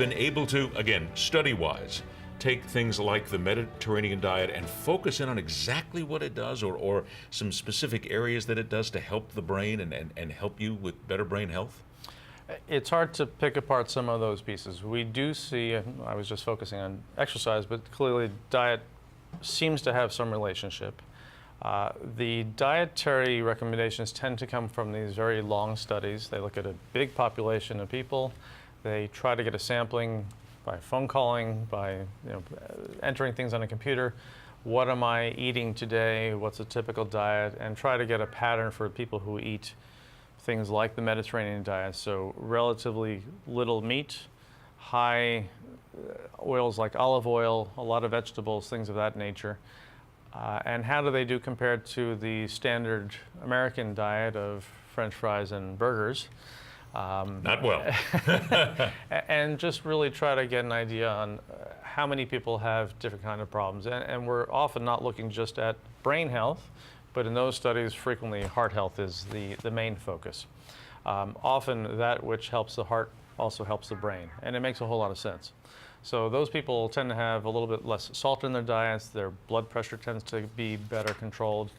been able to, again, study-wise, take things like the Mediterranean diet and focus in on exactly what it does, or some specific areas that it does to help the brain and help you with better brain health? It's hard to pick apart some of those pieces. We do see, I was just focusing on exercise, but clearly diet seems to have some relationship. The dietary recommendations tend to come from these very long studies. They look at a big population of people. They try to get a sampling by phone calling, by entering things on a computer. What am I eating today? What's a typical diet? And try to get a pattern for people who eat things like the Mediterranean diet. So relatively little meat, high oils like olive oil, a lot of vegetables, things of that nature. And how do they do compared to the standard American diet of French fries and burgers? Not well. And just really try to get an idea on how many people have different kind of problems. And we're often not looking just at brain health, but in those studies, frequently heart health is the main focus. Often that which helps the heart also helps the brain, and it makes a whole lot of sense. So those people tend to have a little bit less salt in their diets, their blood pressure tends to be better controlled,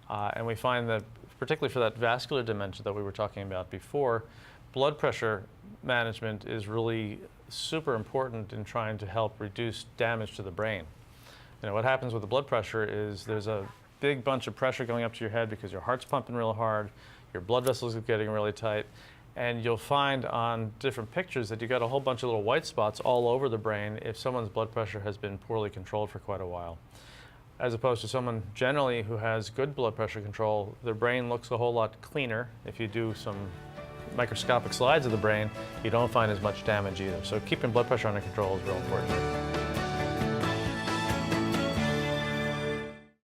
and we find that, particularly for that vascular dementia that we were talking about before, blood pressure management is really super important in trying to help reduce damage to the brain. What happens with the blood pressure is there's a big bunch of pressure going up to your head because your heart's pumping real hard, your blood vessels are getting really tight, and you'll find on different pictures that you got a whole bunch of little white spots all over the brain if someone's blood pressure has been poorly controlled for quite a while. As opposed to someone generally who has good blood pressure control, their brain looks a whole lot cleaner. If you do some microscopic slides of the brain, you don't find as much damage either. So keeping blood pressure under control is real important.